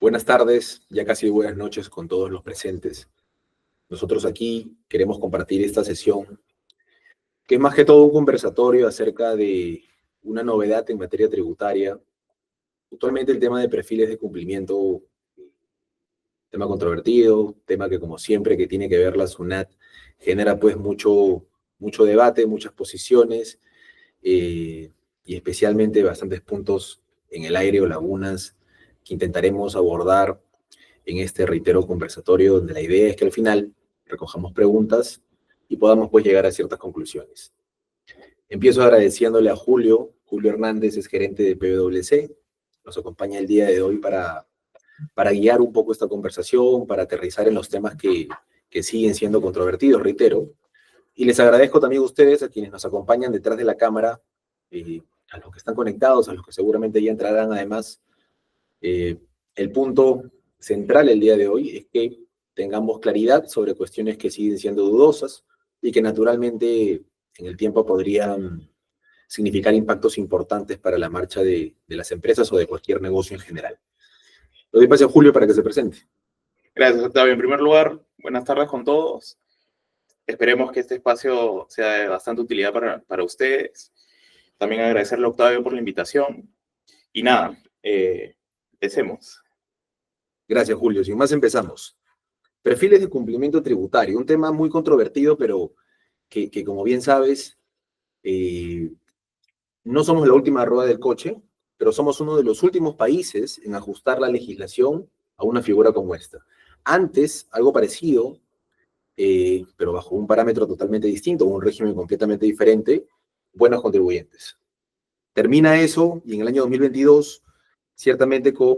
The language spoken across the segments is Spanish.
Buenas tardes, ya casi buenas noches con todos los presentes. Nosotros aquí queremos compartir esta sesión, que es más que todo un conversatorio acerca de una novedad en materia tributaria. Actualmente el tema de perfiles de cumplimiento, tema controvertido, tema que como siempre que tiene que ver la SUNAT, genera pues mucho debate, muchas posiciones y especialmente bastantes puntos en el aire o lagunas que intentaremos abordar en este, reitero, conversatorio, donde la idea es que al final recojamos preguntas y podamos pues llegar a ciertas conclusiones. Empiezo agradeciéndole a Julio Hernández es gerente de PwC, nos acompaña el día de hoy para guiar un poco esta conversación, para aterrizar en los temas que siguen siendo controvertidos, reitero. Y les agradezco también a ustedes, a quienes nos acompañan detrás de la cámara, a los que están conectados, a los que seguramente ya entrarán además. El punto central el día de hoy es que tengamos claridad sobre cuestiones que siguen siendo dudosas y que naturalmente en el tiempo podrían significar impactos importantes para la marcha de las empresas o de cualquier negocio en general. Lo doy paso a Julio para que se presente. Gracias, Octavio. En primer lugar, buenas tardes con todos. Esperemos que este espacio sea de bastante utilidad para ustedes. También agradecerle a Octavio por la invitación. Y nada, empecemos. Gracias, Julio. Sin más, empezamos. Perfiles de cumplimiento tributario, un tema muy controvertido, pero que como bien sabes, no somos la última rueda del coche, pero somos uno de los últimos países en ajustar la legislación a una figura como esta. Antes, algo parecido, pero bajo un parámetro totalmente distinto, un régimen completamente diferente, buenos contribuyentes. Termina eso y en el año 2022, ciertamente con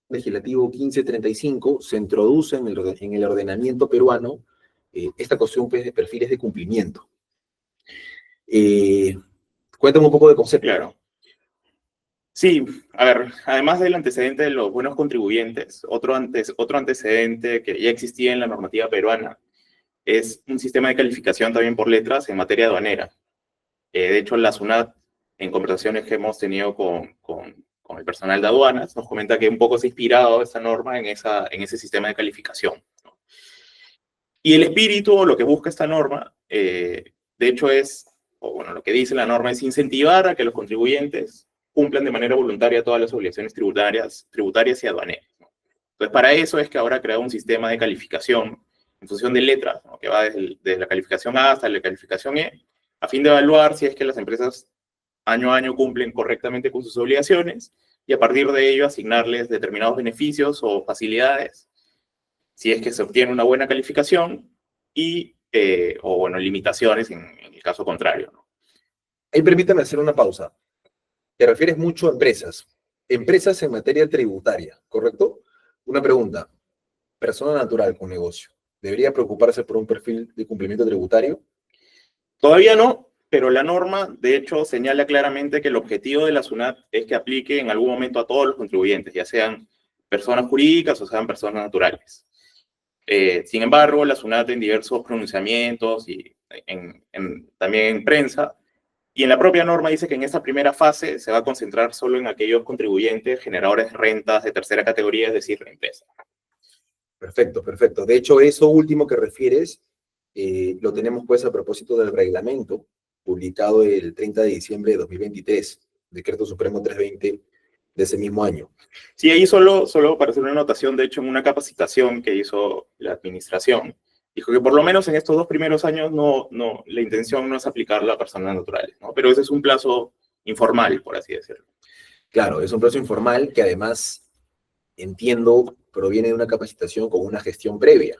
legislativo 1535, se introduce en el ordenamiento peruano esta cuestión pues, de perfiles de cumplimiento. Cuéntame un poco de concepto. Claro. Sí, a ver, además del antecedente de los buenos contribuyentes, otro antecedente que ya existía en la normativa peruana es un sistema de calificación también por letras en materia aduanera. De hecho, la SUNAT, en conversaciones que hemos tenido con el personal de aduanas, nos comenta que un poco se ha inspirado esta norma en ese sistema de calificación, ¿no? Y el espíritu, lo que busca esta norma, de hecho lo que dice la norma es incentivar a que los contribuyentes cumplan de manera voluntaria todas las obligaciones tributarias y aduaneras, ¿no? Entonces, para eso es que ahora ha creado un sistema de calificación en función de letras, ¿no? Que va desde la calificación A hasta la calificación E, a fin de evaluar si es que las empresas año a año cumplen correctamente con sus obligaciones y a partir de ello asignarles determinados beneficios o facilidades si es que se obtiene una buena calificación o limitaciones en el caso contrario, ¿no? Ahí permítame hacer una pausa. Te refieres mucho a empresas en materia tributaria, ¿correcto? Una pregunta. Persona natural con negocio, ¿debería preocuparse por un perfil de cumplimiento tributario? Todavía no, pero la norma, de hecho, señala claramente que el objetivo de la SUNAT es que aplique en algún momento a todos los contribuyentes, ya sean personas jurídicas o sean personas naturales. Sin embargo, la SUNAT en diversos pronunciamientos y también en prensa, y en la propia norma dice que en esta primera fase se va a concentrar solo en aquellos contribuyentes generadores de rentas de tercera categoría, es decir, la empresa. Perfecto, perfecto. De hecho, eso último que refieres lo tenemos pues a propósito del reglamento publicado el 30 de diciembre de 2023, Decreto Supremo 320 de ese mismo año. Sí, ahí solo para hacer una anotación, de hecho, en una capacitación que hizo la administración, dijo que por lo menos en estos 2 primeros años la intención no es aplicarlo a personas naturales, ¿no? Pero ese es un plazo informal, por así decirlo. Claro, es un plazo informal que además, entiendo, proviene de una capacitación con una gestión previa,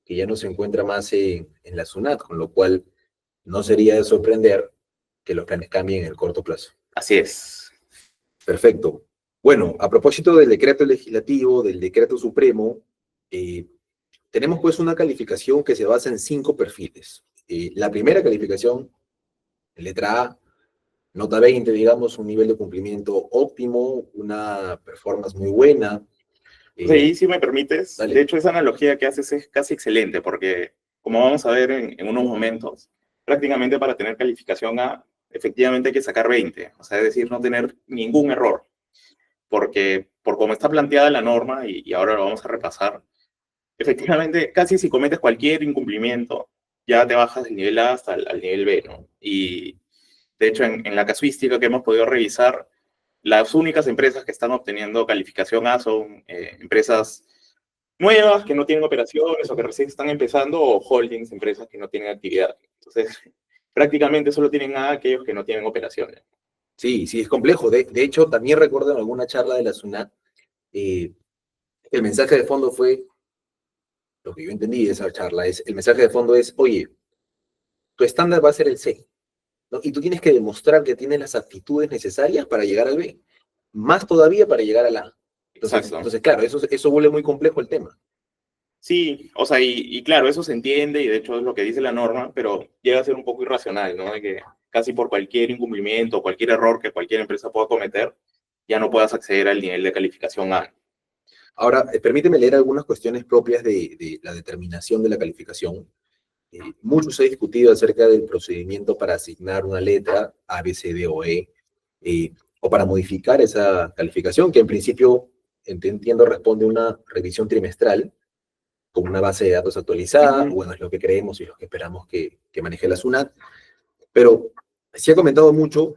que ya no se encuentra más en la SUNAT, con lo cual no sería de sorprender que los planes cambien en el corto plazo. Así es. Perfecto. Bueno, a propósito del decreto legislativo, del decreto supremo, tenemos pues una calificación que se basa en 5 perfiles. La primera calificación, letra A, nota 20, digamos, un nivel de cumplimiento óptimo, una performance muy buena. Sí, si me permites, dale. de hecho esa analogía que haces es casi excelente, porque como vamos a ver en unos momentos, prácticamente para tener calificación A, efectivamente hay que sacar 20, o sea, es decir, no tener ningún error, porque por cómo está planteada la norma, y ahora lo vamos a repasar, efectivamente, casi si cometes cualquier incumplimiento, ya te bajas del nivel A hasta al nivel B, ¿no? Y de hecho, en la casuística que hemos podido revisar, las únicas empresas que están obteniendo calificación A son empresas nuevas que no tienen operaciones o que recién están empezando, o holdings, empresas que no tienen actividad. Entonces, prácticamente solo tienen A aquellos que no tienen operaciones. Sí, sí, es complejo. De hecho, también recuerdo en alguna charla de la SUNAT, el mensaje de fondo fue, lo que yo entendí de esa charla, el mensaje de fondo es, oye, tu estándar va a ser el C, ¿no? Y tú tienes que demostrar que tienes las aptitudes necesarias para llegar al B, más todavía para llegar al A. Exacto. Entonces claro, eso vuelve muy complejo el tema. Sí, o sea, y claro, eso se entiende y de hecho es lo que dice la norma, pero llega a ser un poco irracional, ¿no? De que casi por cualquier incumplimiento, cualquier error que cualquier empresa pueda cometer, ya no puedas acceder al nivel de calificación A. Ahora, permíteme leer algunas cuestiones propias de la determinación de la calificación. Mucho se ha discutido acerca del procedimiento para asignar una letra A, B, C, D o E, o para modificar esa calificación, que en principio, entiendo, responde a una revisión trimestral con una base de datos actualizada. Bueno, es lo que creemos y lo que esperamos que maneje la SUNAT, pero se ha comentado mucho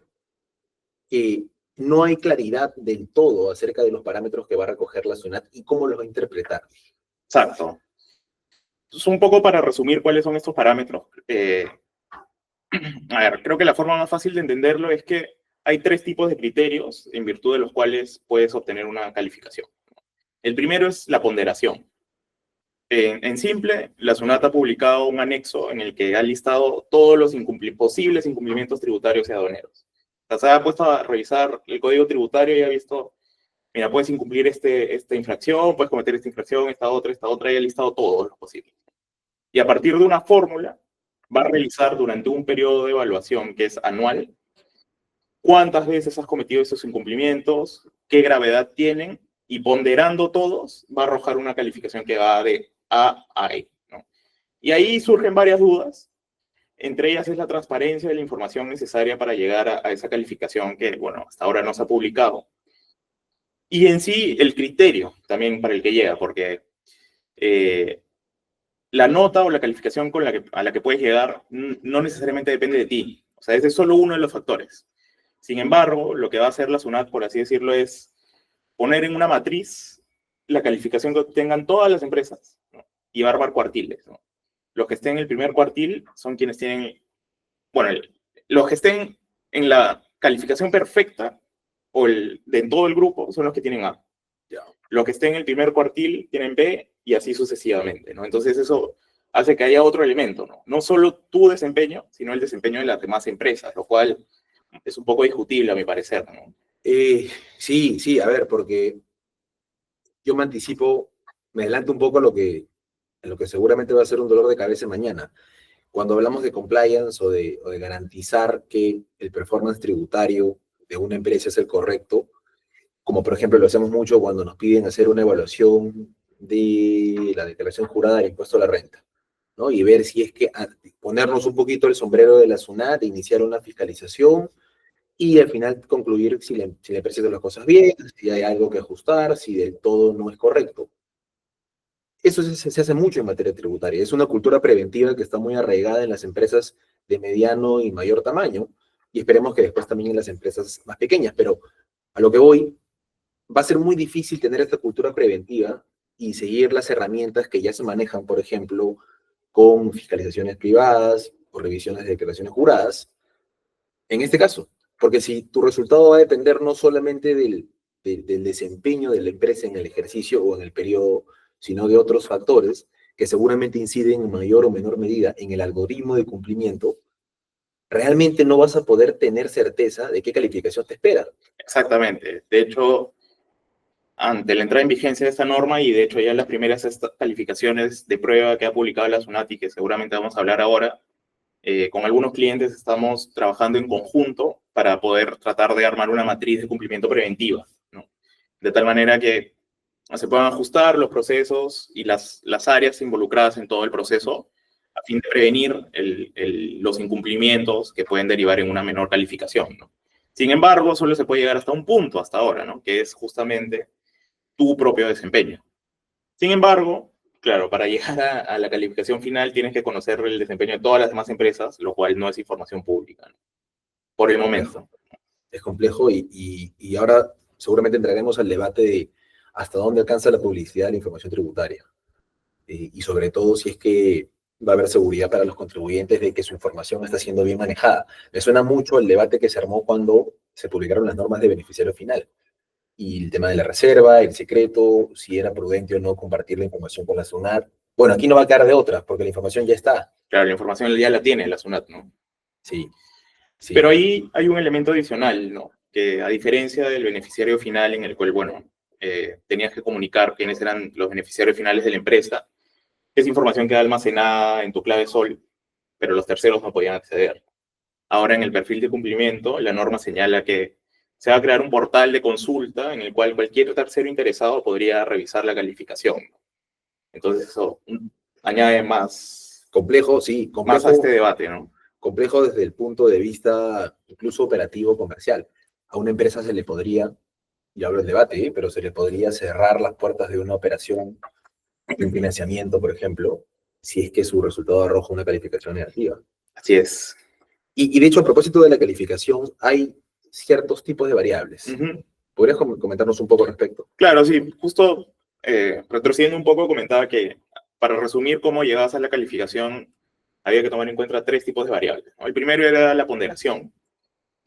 que no hay claridad del todo acerca de los parámetros que va a recoger la SUNAT y cómo los va a interpretar. Exacto. Entonces, un poco para resumir cuáles son estos parámetros. A ver, creo que la forma más fácil de entenderlo es que hay tres tipos de criterios en virtud de los cuales puedes obtener una calificación. El primero es la ponderación. En simple, la SUNAT ha publicado un anexo en el que ha listado todos los posibles incumplimientos tributarios y aduaneros. O sea, se ha puesto a revisar el código tributario y ha visto, mira, puedes incumplir esta infracción, puedes cometer esta infracción, esta otra, y ha listado todos los posibles. Y a partir de una fórmula, va a revisar durante un periodo de evaluación que es anual, cuántas veces has cometido esos incumplimientos, qué gravedad tienen, y ponderando todos, va a arrojar una calificación que va de A a E, ¿no? Y ahí surgen varias dudas. Entre ellas es la transparencia de la información necesaria para llegar a esa calificación que, bueno, hasta ahora no se ha publicado. Y en sí, el criterio también para el que llega, porque la nota o la calificación a la que puedes llegar no necesariamente depende de ti. O sea, ese es solo uno de los factores. Sin embargo, lo que va a hacer la SUNAT, por así decirlo, es poner en una matriz la calificación que obtengan todas las empresas, ¿no? Y va a armar cuartiles, ¿no? Los que estén en el primer cuartil son quienes tienen, bueno, los que estén en la calificación perfecta de todo el grupo son los que tienen A. Los que estén en el primer cuartil tienen B y así sucesivamente, ¿no? Entonces eso hace que haya otro elemento, ¿no? No solo tu desempeño, sino el desempeño de las demás empresas, lo cual es un poco discutible a mi parecer, ¿no? Sí, a ver, porque yo me anticipo, me adelanto un poco a lo que seguramente va a ser un dolor de cabeza mañana. Cuando hablamos de compliance o de garantizar que el performance tributario de una empresa es el correcto, como por ejemplo lo hacemos mucho cuando nos piden hacer una evaluación de la declaración jurada del impuesto a la renta, ¿no? Y ver si es que ponernos un poquito el sombrero de la SUNAT, iniciar una fiscalización y al final concluir si la empresa hace las cosas bien, si hay algo que ajustar, si del todo no es correcto. Eso se hace mucho en materia tributaria. Es una cultura preventiva que está muy arraigada en las empresas de mediano y mayor tamaño, y esperemos que después también en las empresas más pequeñas. Pero a lo que voy, va a ser muy difícil tener esta cultura preventiva y seguir las herramientas que ya se manejan, por ejemplo, con fiscalizaciones privadas o revisiones de declaraciones juradas, en este caso. Porque si tu resultado va a depender no solamente del desempeño de la empresa en el ejercicio o en el periodo, sino de otros factores que seguramente inciden en mayor o menor medida en el algoritmo de cumplimiento, realmente no vas a poder tener certeza de qué calificación te espera. Exactamente. De hecho, ante la entrada en vigencia de esta norma, y de hecho ya las primeras calificaciones de prueba que ha publicado la SUNAT, que seguramente vamos a hablar ahora, con algunos clientes estamos trabajando en conjunto para poder tratar de armar una matriz de cumplimiento preventiva, ¿no? De tal manera que se puedan ajustar los procesos y las áreas involucradas en todo el proceso a fin de prevenir los incumplimientos que pueden derivar en una menor calificación, ¿no? Sin embargo, solo se puede llegar hasta un punto hasta ahora, ¿no? Que es justamente tu propio desempeño. Sin embargo, claro, para llegar a la calificación final tienes que conocer el desempeño de todas las demás empresas, lo cual no es información pública, ¿no? Por el momento. Es complejo y ahora seguramente entraremos al debate de hasta dónde alcanza la publicidad de la información tributaria. Y sobre todo si es que va a haber seguridad para los contribuyentes de que su información está siendo bien manejada. Me suena mucho el debate que se armó cuando se publicaron las normas de beneficiario final. Y el tema de la reserva, el secreto, si era prudente o no compartir la información con la SUNAT. Bueno, aquí no va a quedar de otra, porque la información ya está. Claro, la información ya la tiene la SUNAT, ¿no? Sí, sí. Pero ahí hay un elemento adicional, ¿no? Que a diferencia del beneficiario final en el cual, bueno, tenías que comunicar quiénes eran los beneficiarios finales de la empresa, esa información queda almacenada en tu clave SOL, pero los terceros no podían acceder. Ahora en el perfil de cumplimiento, la norma señala que se va a crear un portal de consulta en el cual cualquier tercero interesado podría revisar la calificación. Entonces eso añade más, Complejo, sí, complejo, más a este debate, ¿no? complejo desde el punto de vista incluso operativo comercial. A una empresa se le podría, y hablo del debate, pero se le podría cerrar las puertas de una operación de financiamiento, por ejemplo, si es que su resultado arroja una calificación negativa. Así es. Y de hecho, a propósito de la calificación, hay ciertos tipos de variables. ¿Podrías comentarnos un poco al respecto? Claro, sí, justo retrocediendo un poco, comentaba que para resumir cómo llegabas a la calificación, había que tomar en cuenta tres tipos de variables, ¿no? El primero era la ponderación,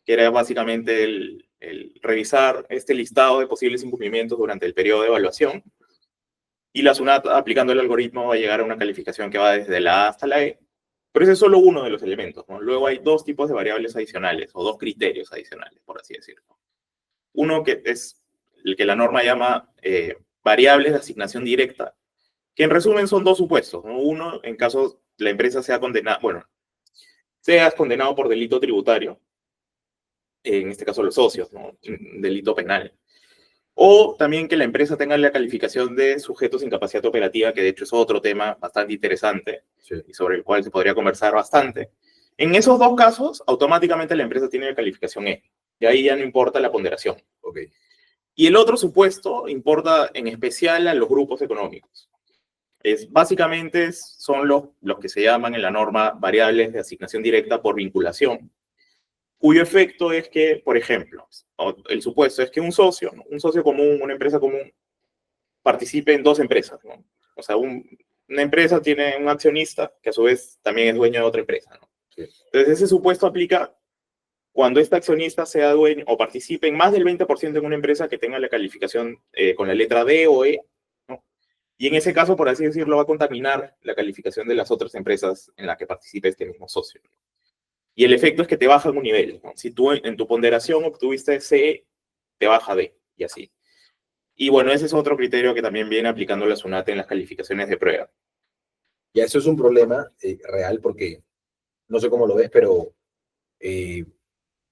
que era básicamente el revisar este listado de posibles incumplimientos durante el periodo de evaluación, y la SUNAT, aplicando el algoritmo, va a llegar a una calificación que va desde la A hasta la E, pero ese es solo uno de los elementos, ¿no? Luego hay dos tipos de variables adicionales, o dos criterios adicionales, por así decirlo. Uno que es el que la norma llama variables de asignación directa, que en resumen son dos supuestos, ¿no? Uno, en caso la empresa sea condenada, bueno, seas condenado por delito tributario, en este caso los socios, ¿no? Delito penal. O también que la empresa tenga la calificación de sujetos sin capacidad operativa, que de hecho es otro tema bastante interesante, Sí. y sobre el cual se podría conversar bastante. En esos dos casos, automáticamente la empresa tiene la calificación E, y ahí ya no importa la ponderación. Okay. Y el otro supuesto importa en especial a los grupos económicos. Básicamente son los que se llaman en la norma variables de asignación directa por vinculación, cuyo efecto es que, por ejemplo, el supuesto es que un socio común, una empresa común, participe en dos empresas, ¿no? O sea, una empresa tiene un accionista que a su vez también es dueño de otra empresa, ¿no? Sí. Entonces ese supuesto aplica cuando este accionista sea dueño o participe en más del 20% en una empresa que tenga la calificación con la letra D o E, ¿no? Y en ese caso, por así decirlo, va a contaminar la calificación de las otras empresas en las que participe este mismo socio. Y el efecto es que te baja un nivel, ¿no? Si tú en tu ponderación obtuviste C, te baja D, y así. Y bueno, ese es otro criterio que también viene aplicando la SUNAT en las calificaciones de prueba. Ya eso es un problema real porque, no sé cómo lo ves, pero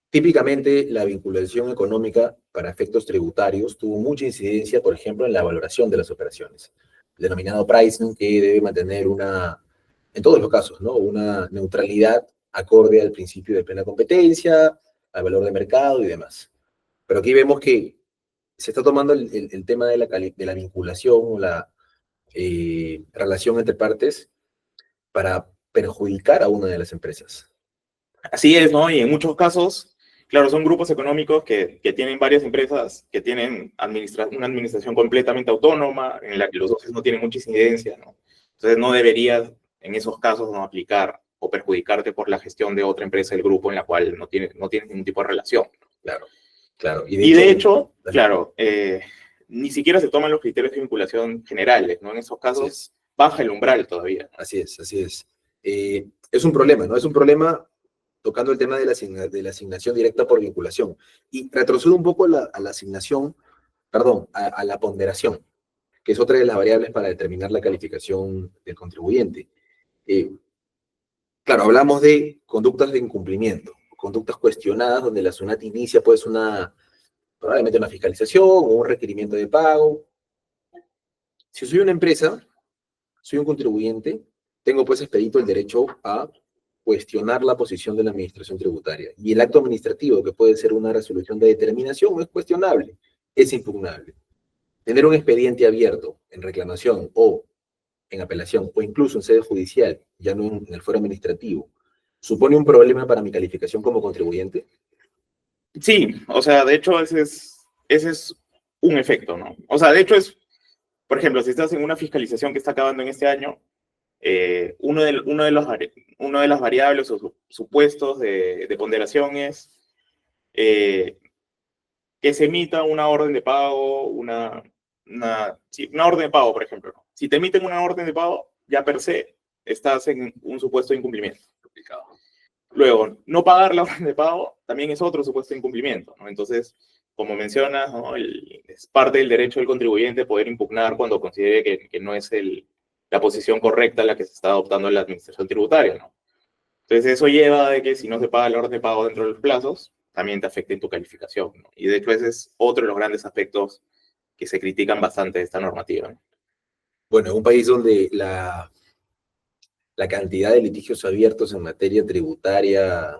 típicamente la vinculación económica para efectos tributarios tuvo mucha incidencia, por ejemplo, en la valoración de las operaciones. El denominado pricing que debe mantener en todos los casos, ¿no? Una neutralidad acorde al principio de plena competencia, al valor de mercado y demás. Pero aquí vemos que se está tomando el tema de la vinculación o la relación entre partes para perjudicar a una de las empresas. Así es, ¿no? Y en muchos casos, claro, son grupos económicos que tienen varias empresas, que tienen una administración completamente autónoma, en la que los socios no tienen mucha incidencia, ¿no? Entonces no deberías, en esos casos, no aplicar o perjudicarte por la gestión de otra empresa del grupo en la cual no tienes ningún tipo de relación. Claro, claro. Y de hecho, claro, ni siquiera se toman los criterios de vinculación generales, ¿no? En esos casos baja el umbral todavía. Así es, así es. Es un problema, ¿no? Es un problema tocando el tema de la asignación directa por vinculación. Y retrocedo un poco a la asignación, perdón, a la ponderación, que es otra de las variables para determinar la calificación del contribuyente. Claro, hablamos de conductas de incumplimiento, conductas cuestionadas donde la SUNAT inicia pues probablemente una fiscalización o un requerimiento de pago. Si soy una empresa, soy un contribuyente, tengo pues expedito el derecho a cuestionar la posición de la administración tributaria. Y el acto administrativo, que puede ser una resolución de determinación, no es cuestionable, es impugnable. tener un expediente abierto en reclamación o en apelación o incluso en sede judicial, ya no en el fuero administrativo, ¿supone un problema para mi calificación como contribuyente? Sí, o sea, de hecho ese es un efecto, ¿no? O sea, de hecho es, por ejemplo, si estás en una fiscalización que está acabando en este año, uno de las variables o supuestos de ponderación es eh, que se emita una orden de pago, sí, una orden de pago, por ejemplo, ¿no? Si te emiten una orden de pago, ya per se estás en un supuesto de incumplimiento. Complicado. Luego, no pagar la orden de pago también es otro supuesto de incumplimiento, ¿no? Entonces, como mencionas, ¿no? Es parte del derecho del contribuyente poder impugnar cuando considere que no es la posición correcta la que se está adoptando en la administración tributaria, ¿no? Entonces, eso lleva a que si no se paga la orden de pago dentro de los plazos, también te afecte en tu calificación, ¿no? Y de hecho, ese es otro de los grandes aspectos que se critican bastante de esta normativa, ¿no? Bueno, en un país donde la cantidad de litigios abiertos en materia tributaria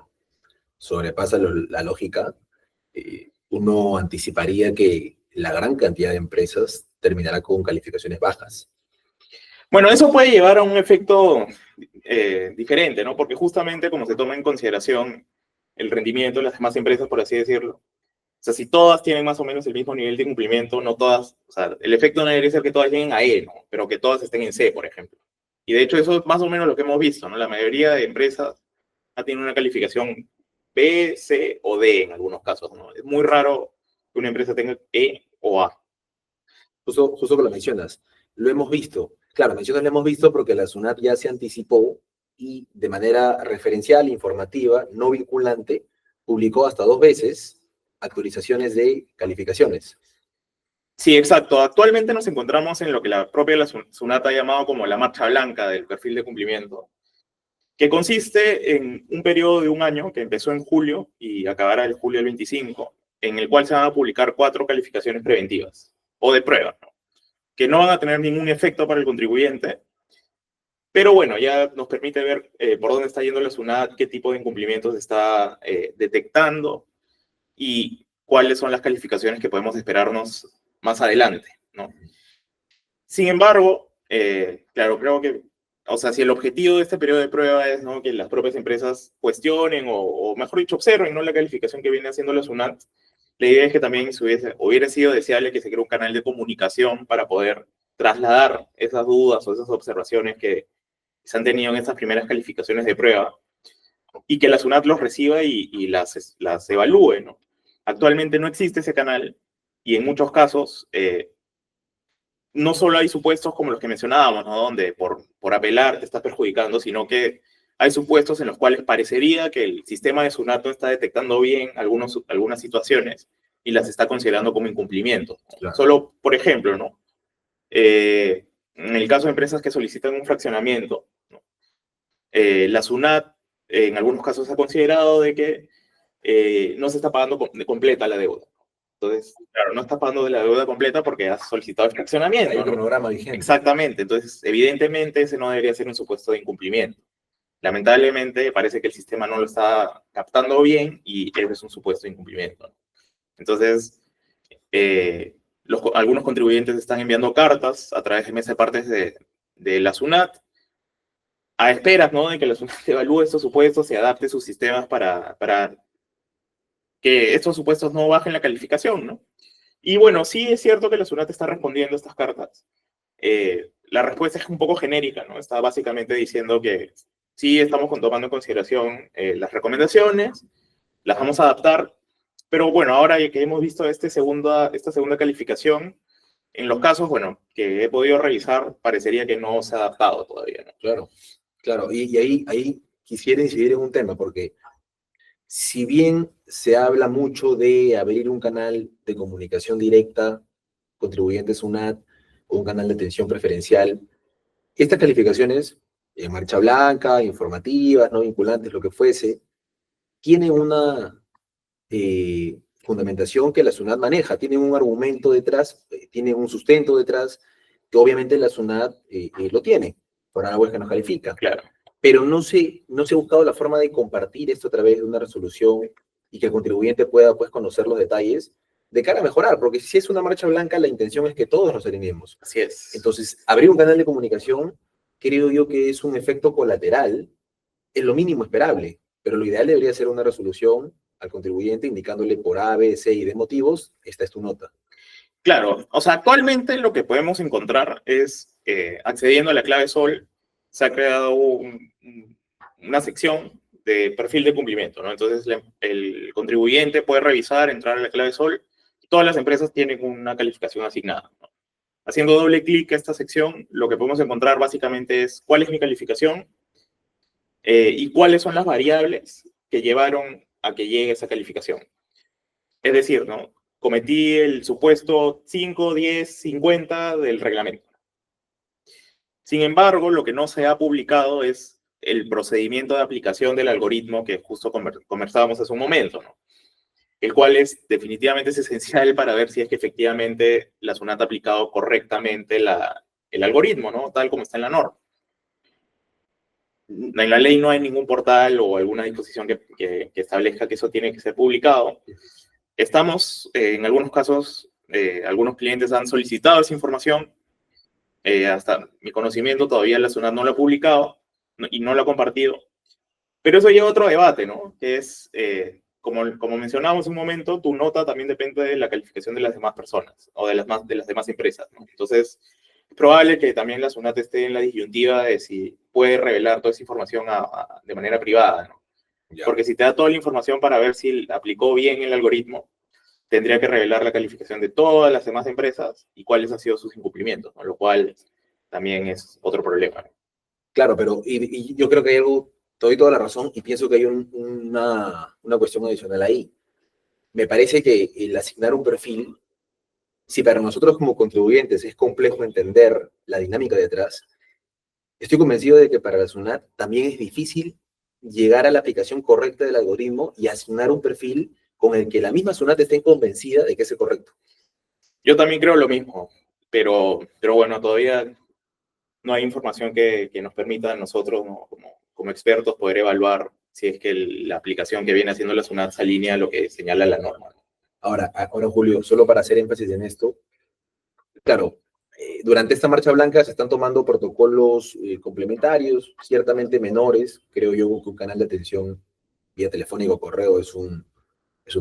sobrepasa la lógica, uno anticiparía que la gran cantidad de empresas terminará con calificaciones bajas. Bueno, eso puede llevar a un efecto diferente, ¿no? Porque justamente como se toma en consideración el rendimiento de las demás empresas, por así decirlo, o sea, si todas tienen más o menos el mismo nivel de cumplimiento, no todas, o sea, el efecto no debería ser que todas lleguen a E, ¿no? Pero que todas estén en C, por ejemplo. Y de hecho eso es más o menos lo que hemos visto, ¿no? La mayoría de empresas ha tenido una calificación B, C o D en algunos casos, ¿no? Es muy raro que una empresa tenga E o A. Justo que lo mencionas, lo hemos visto. Claro, mencionas lo hemos visto porque la SUNAT ya se anticipó y de manera referencial, informativa, no vinculante, publicó hasta 2 veces actualizaciones de calificaciones. Sí, exacto. Actualmente nos encontramos en lo que la SUNAT ha llamado como la marcha blanca del perfil de cumplimiento, que consiste en un periodo de un año que empezó en julio y acabará el julio del 25, en el cual se van a publicar 4 calificaciones preventivas o de prueba, ¿no? Que no van a tener ningún efecto para el contribuyente, pero bueno, ya nos permite ver por dónde está yendo la SUNAT, qué tipo de incumplimientos está detectando y cuáles son las calificaciones que podemos esperarnos más adelante, ¿no? Sin embargo, claro, creo que, o sea, si el objetivo de este periodo de prueba es, ¿no?, que las propias empresas cuestionen o mejor dicho, observen, ¿no?, la calificación que viene haciendo la SUNAT, la idea es que también hubiera sido deseable que se cree un canal de comunicación para poder trasladar esas dudas o esas observaciones que se han tenido en estas primeras calificaciones de prueba y que la SUNAT los reciba y las evalúe, ¿no? Actualmente no existe ese canal y en muchos casos no solo hay supuestos como los que mencionábamos, ¿no?, donde por apelar te estás perjudicando, sino que hay supuestos en los cuales parecería que el sistema de SUNAT no está detectando bien algunas situaciones y las está considerando como incumplimiento. Claro. Solo, por ejemplo, ¿no? En el caso de empresas que solicitan un fraccionamiento, ¿no?, la SUNAT en algunos casos ha considerado de que no se está pagando completa la deuda. Entonces, claro, no estás pagando de la deuda completa porque has solicitado el fraccionamiento, Hay un ¿no? cronograma vigente. Exactamente. Entonces, evidentemente, ese no debería ser un supuesto de incumplimiento. Lamentablemente, parece que el sistema no lo está captando bien y ese es un supuesto de incumplimiento, ¿no? Entonces, algunos contribuyentes están enviando cartas a través de mesa de partes de la SUNAT a esperas, ¿no?, de que la SUNAT evalúe estos supuestos y adapte sus sistemas para que estos supuestos no bajen la calificación, ¿no? Y bueno, sí es cierto que la SUNAT está respondiendo a estas cartas. La respuesta es un poco genérica, ¿no? Está básicamente diciendo que sí estamos tomando en consideración las recomendaciones, las vamos a adaptar, pero bueno, ahora que hemos visto esta segunda calificación, en los casos, bueno, que he podido revisar, parecería que no se ha adaptado todavía, ¿no? Claro, claro. Y ahí quisiera incidir en un tema, porque si bien se habla mucho de abrir un canal de comunicación directa, contribuyentes SUNAT, o un canal de atención preferencial, estas calificaciones, en marcha blanca, informativas, no vinculantes, lo que fuese, tienen una fundamentación que la SUNAT maneja, tienen un argumento detrás, tienen un sustento detrás, que obviamente la SUNAT lo tiene, por algo es que nos califica. Claro. Pero no se ha buscado la forma de compartir esto a través de una resolución y que el contribuyente pueda, pues, conocer los detalles de cara a mejorar, porque si es una marcha blanca, la intención es que todos nos alineemos. Así es. Entonces, abrir un canal de comunicación, creo yo que es un efecto colateral, es lo mínimo esperable, pero lo ideal debería ser una resolución al contribuyente indicándole por A, B, C y D motivos, esta es tu nota. Claro, o sea, actualmente lo que podemos encontrar es, accediendo a la clave SOL, se ha creado una sección de perfil de cumplimiento, ¿no? Entonces, el contribuyente puede revisar, entrar a la clave SOL, todas las empresas tienen una calificación asignada, ¿no? Haciendo doble clic a esta sección, lo que podemos encontrar básicamente es cuál es mi calificación y cuáles son las variables que llevaron a que llegue esa calificación. Es decir, ¿no? Cometí el supuesto 5, 10, 50 del reglamento. Sin embargo, lo que no se ha publicado es el procedimiento de aplicación del algoritmo que justo conversábamos hace un momento, ¿no? El cual es definitivamente es esencial para ver si es que efectivamente la SUNAT ha aplicado correctamente el algoritmo, ¿no? Tal como está en la norma. En la ley no hay ningún portal o alguna disposición que establezca que eso tiene que ser publicado. Estamos, en algunos casos, algunos clientes han solicitado esa información. Hasta mi conocimiento todavía la SUNAT no lo ha publicado y no lo ha compartido. Pero eso lleva a otro debate, ¿no? Que es, como mencionábamos un momento, tu nota también depende de la calificación de las demás personas o de las demás empresas, ¿no? Entonces, es probable que también la SUNAT esté en la disyuntiva de si puede revelar toda esa información de manera privada, ¿no? Ya. Porque si te da toda la información para ver si aplicó bien el algoritmo, tendría que revelar la calificación de todas las demás empresas y cuáles han sido sus incumplimientos, ¿no? Lo cual también es otro problema, ¿no? Claro, pero y yo creo que hay algo, te doy toda la razón y pienso que hay una cuestión adicional ahí. Me parece que el asignar un perfil, si para nosotros como contribuyentes es complejo entender la dinámica detrás, estoy convencido de que para la SUNAT también es difícil llegar a la aplicación correcta del algoritmo y asignar un perfil con el que la misma SUNAT esté convencida de que es el correcto. Yo también creo lo mismo, pero bueno, todavía no hay información que nos permita a nosotros, ¿no? como expertos, poder evaluar si es que la aplicación que viene haciendo la SUNAT se alinea a lo que señala la norma. Ahora, Julio, solo para hacer énfasis en esto, claro, durante esta marcha blanca se están tomando protocolos complementarios, ciertamente menores. Creo yo que un canal de atención vía telefónico o correo es un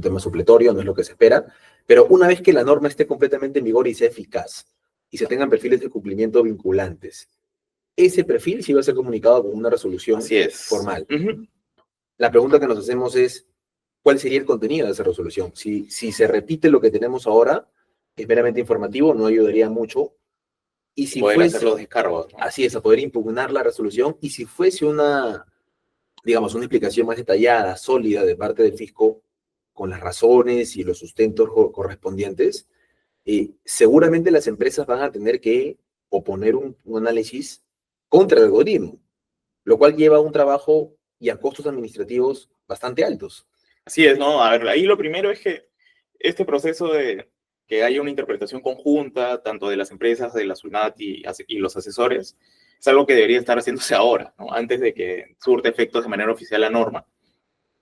tema supletorio, no es lo que se espera. Pero una vez que la norma esté completamente en vigor y sea eficaz, y se tengan perfiles de cumplimiento vinculantes, ese perfil sí va a ser comunicado con una resolución Así es. formal. Uh-huh. La pregunta que nos hacemos es, ¿cuál sería el contenido de esa resolución? Si se repite lo que tenemos ahora, es meramente informativo, no ayudaría mucho. Y si poder fuese, hacer los descargos, ¿no? así es, a poder impugnar la resolución, y si fuese digamos, una explicación más detallada, sólida de parte del fisco, con las razones y los sustentos correspondientes, seguramente las empresas van a tener que oponer un análisis contra el algoritmo, lo cual lleva a un trabajo y a costos administrativos bastante altos. Así es, ¿no? A ver, ahí lo primero es que este proceso de que haya una interpretación conjunta, tanto de las empresas, de la SUNAT y los asesores, es algo que debería estar haciéndose ahora, ¿no? Antes de que surte efectos de manera oficial la norma.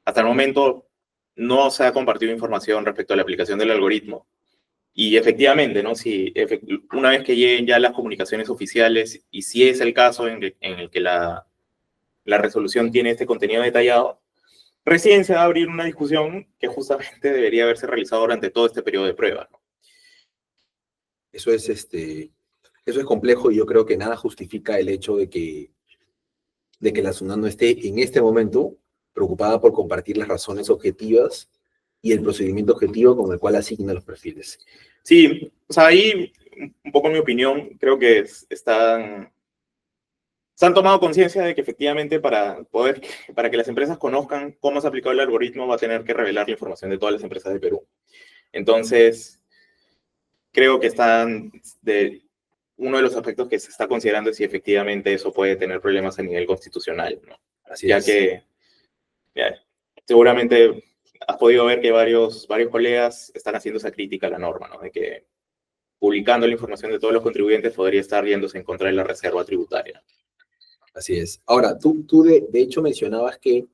Hasta el momento no se ha compartido información respecto a la aplicación del algoritmo. Y efectivamente, ¿no? Si una vez que lleguen ya las comunicaciones oficiales y si es el caso en el que la resolución tiene este contenido detallado, recién se va a abrir una discusión que justamente debería haberse realizado durante todo este periodo de prueba, ¿no? Eso es complejo y yo creo que nada justifica el hecho de que la SUNAT no esté en este momento preocupada por compartir las razones objetivas y el procedimiento objetivo con el cual asigna los perfiles. Sí, o sea, ahí un poco mi opinión, creo que se han tomado conciencia de que efectivamente para que las empresas conozcan cómo se ha aplicado el algoritmo va a tener que revelar la información de todas las empresas de Perú. Entonces, creo que uno de los aspectos que se está considerando es si efectivamente eso puede tener problemas a nivel constitucional, ¿no? Así Ya es. que seguramente has podido ver que varios colegas están haciendo esa crítica a la norma, ¿no? De que publicando la información de todos los contribuyentes podría estar yéndose en contra de la reserva tributaria. Así es. Ahora, tú de hecho mencionabas que